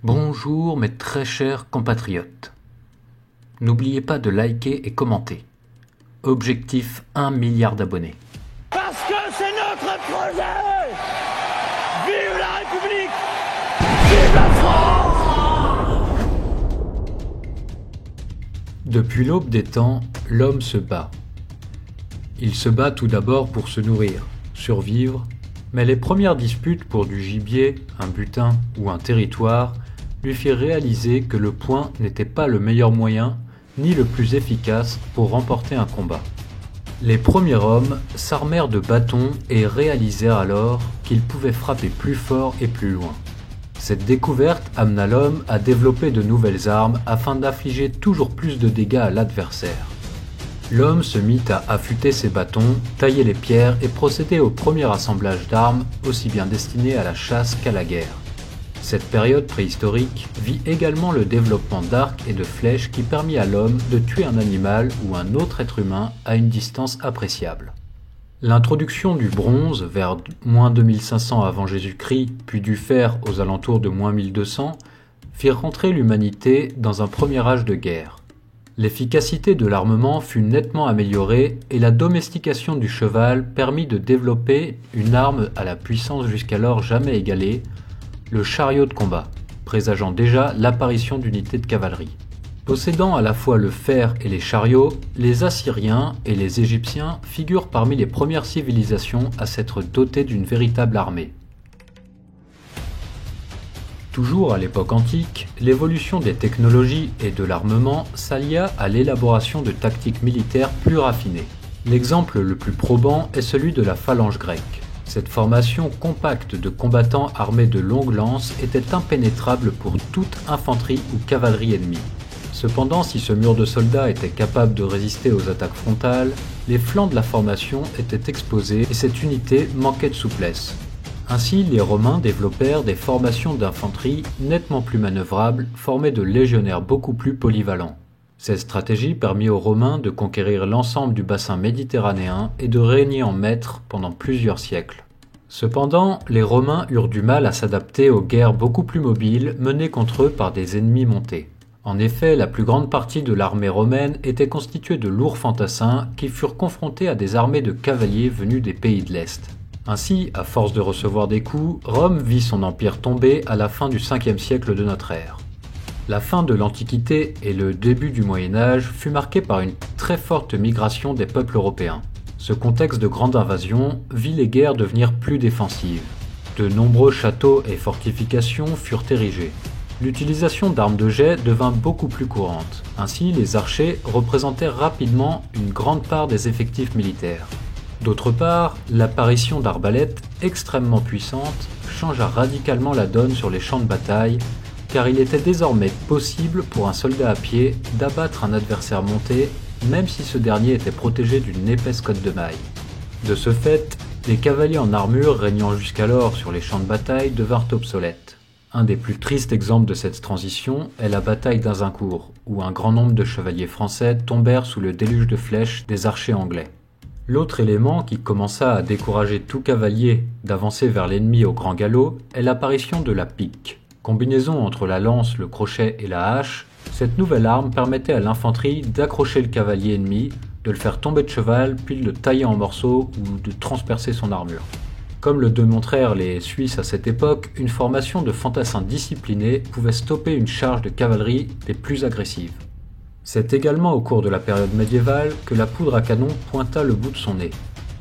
Bonjour mes très chers compatriotes. N'oubliez pas de liker et commenter. Objectif 1 milliard d'abonnés. Parce que c'est notre projet. Vive la République. Vive la France. Depuis l'aube des temps, l'homme se bat. Il se bat tout d'abord pour se nourrir, survivre, mais les premières disputes pour du gibier, un butin ou un territoire lui firent réaliser que le poing n'était pas le meilleur moyen ni le plus efficace pour remporter un combat. Les premiers hommes s'armèrent de bâtons et réalisèrent alors qu'ils pouvaient frapper plus fort et plus loin. Cette découverte amena l'homme à développer de nouvelles armes afin d'infliger toujours plus de dégâts à l'adversaire. L'homme se mit à affûter ses bâtons, tailler les pierres et procéder au premier assemblage d'armes, aussi bien destinées à la chasse qu'à la guerre. Cette période préhistorique vit également le développement d'arcs et de flèches qui permit à l'homme de tuer un animal ou un autre être humain à une distance appréciable. L'introduction du bronze vers -2500 avant Jésus-Christ, puis du fer aux alentours de -1200, firent rentrer l'humanité dans un premier âge de guerre. L'efficacité de l'armement fut nettement améliorée et la domestication du cheval permit de développer une arme à la puissance jusqu'alors jamais égalée, le chariot de combat, présageant déjà l'apparition d'unités de cavalerie. Possédant à la fois le fer et les chariots, les Assyriens et les Égyptiens figurent parmi les premières civilisations à s'être dotées d'une véritable armée. Toujours à l'époque antique, l'évolution des technologies et de l'armement s'allia à l'élaboration de tactiques militaires plus raffinées. L'exemple le plus probant est celui de la phalange grecque. Cette formation compacte de combattants armés de longues lances était impénétrable pour toute infanterie ou cavalerie ennemie. Cependant, si ce mur de soldats était capable de résister aux attaques frontales, les flancs de la formation étaient exposés et cette unité manquait de souplesse. Ainsi, les Romains développèrent des formations d'infanterie nettement plus manœuvrables, formées de légionnaires beaucoup plus polyvalents. Cette stratégie permit aux Romains de conquérir l'ensemble du bassin méditerranéen et de régner en maître pendant plusieurs siècles. Cependant, les Romains eurent du mal à s'adapter aux guerres beaucoup plus mobiles menées contre eux par des ennemis montés. En effet, la plus grande partie de l'armée romaine était constituée de lourds fantassins qui furent confrontés à des armées de cavaliers venus des pays de l'Est. Ainsi, à force de recevoir des coups, Rome vit son empire tomber à la fin du 5e siècle de notre ère. La fin de l'Antiquité et le début du Moyen Âge fut marqué par une très forte migration des peuples européens. Ce contexte de grande invasion vit les guerres devenir plus défensives. De nombreux châteaux et fortifications furent érigés. L'utilisation d'armes de jet devint beaucoup plus courante. Ainsi, les archers représentèrent rapidement une grande part des effectifs militaires. D'autre part, l'apparition d'arbalètes extrêmement puissantes changea radicalement la donne sur les champs de bataille, car il était désormais possible pour un soldat à pied d'abattre un adversaire monté, même si ce dernier était protégé d'une épaisse cotte de mailles. De ce fait, les cavaliers en armure régnant jusqu'alors sur les champs de bataille devinrent obsolètes. Un des plus tristes exemples de cette transition est la bataille d'Azincourt, où un grand nombre de chevaliers français tombèrent sous le déluge de flèches des archers anglais. L'autre élément qui commença à décourager tout cavalier d'avancer vers l'ennemi au grand galop est l'apparition de la pique. Combinaison entre la lance, le crochet et la hache, cette nouvelle arme permettait à l'infanterie d'accrocher le cavalier ennemi, de le faire tomber de cheval, puis de le tailler en morceaux ou de transpercer son armure. Comme le démontrèrent les Suisses à cette époque, une formation de fantassins disciplinés pouvait stopper une charge de cavalerie des plus agressives. C'est également au cours de la période médiévale que la poudre à canon pointa le bout de son nez.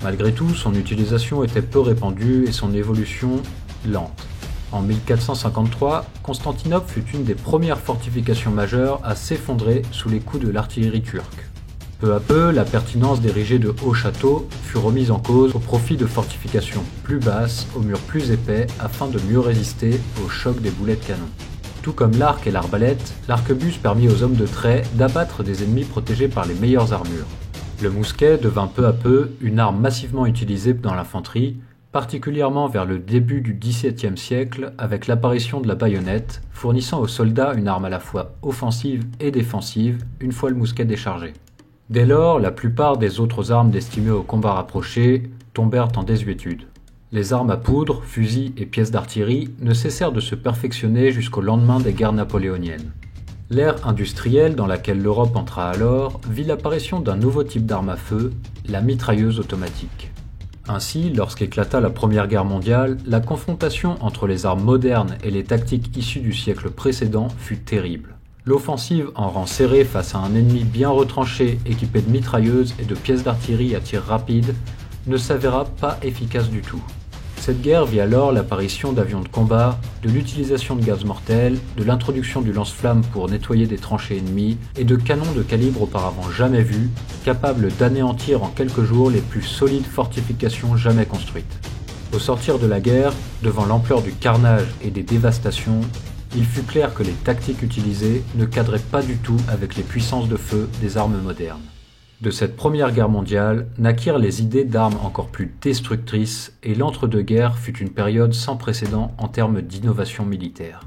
Malgré tout, son utilisation était peu répandue et son évolution lente. En 1453, Constantinople fut une des premières fortifications majeures à s'effondrer sous les coups de l'artillerie turque. Peu à peu, la pertinence d'ériger de hauts châteaux fut remise en cause au profit de fortifications plus basses, aux murs plus épais, afin de mieux résister au choc des boulets de canon. Tout comme l'arc et l'arbalète, l'arquebuse permit aux hommes de trait d'abattre des ennemis protégés par les meilleures armures. Le mousquet devint peu à peu une arme massivement utilisée dans l'infanterie, particulièrement vers le début du XVIIe siècle avec l'apparition de la baïonnette, fournissant aux soldats une arme à la fois offensive et défensive une fois le mousquet déchargé. Dès lors, la plupart des autres armes destinées au combat rapproché tombèrent en désuétude. Les armes à poudre, fusils et pièces d'artillerie ne cessèrent de se perfectionner jusqu'au lendemain des guerres napoléoniennes. L'ère industrielle dans laquelle l'Europe entra alors vit l'apparition d'un nouveau type d'arme à feu, la mitrailleuse automatique. Ainsi, lorsqu'éclata la Première Guerre mondiale, la confrontation entre les armes modernes et les tactiques issues du siècle précédent fut terrible. L'offensive en rang serré face à un ennemi bien retranché équipé de mitrailleuses et de pièces d'artillerie à tir rapide ne s'avéra pas efficace du tout. Cette guerre vit alors l'apparition d'avions de combat, de l'utilisation de gaz mortels, de l'introduction du lance-flammes pour nettoyer des tranchées ennemies et de canons de calibre auparavant jamais vus, capables d'anéantir en quelques jours les plus solides fortifications jamais construites. Au sortir de la guerre, devant l'ampleur du carnage et des dévastations, il fut clair que les tactiques utilisées ne cadraient pas du tout avec les puissances de feu des armes modernes. De cette Première Guerre mondiale naquirent les idées d'armes encore plus destructrices et l'entre-deux-guerres fut une période sans précédent en termes d'innovation militaire.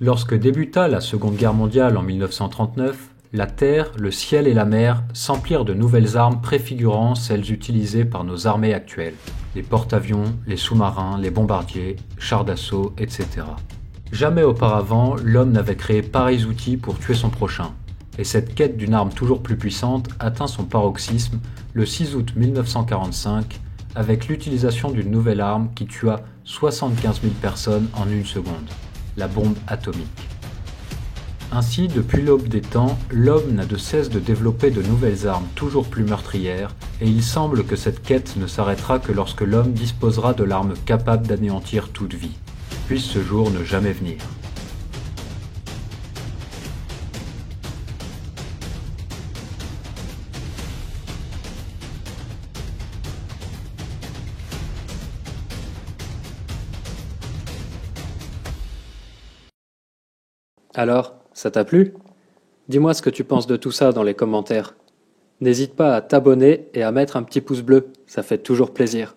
Lorsque débuta la Seconde Guerre mondiale en 1939, la terre, le ciel et la mer s'emplirent de nouvelles armes préfigurant celles utilisées par nos armées actuelles. Les porte-avions, les sous-marins, les bombardiers, chars d'assaut, etc. Jamais auparavant, l'homme n'avait créé pareils outils pour tuer son prochain. Et cette quête d'une arme toujours plus puissante atteint son paroxysme le 6 août 1945 avec l'utilisation d'une nouvelle arme qui tua 75 000 personnes en une seconde, la bombe atomique. Ainsi, depuis l'aube des temps, l'homme n'a de cesse de développer de nouvelles armes toujours plus meurtrières et il semble que cette quête ne s'arrêtera que lorsque l'homme disposera de l'arme capable d'anéantir toute vie. Puisse ce jour ne jamais venir. Alors, ça t'a plu? Dis-moi ce que tu penses de tout ça dans les commentaires. N'hésite pas à t'abonner et à mettre un petit pouce bleu, ça fait toujours plaisir.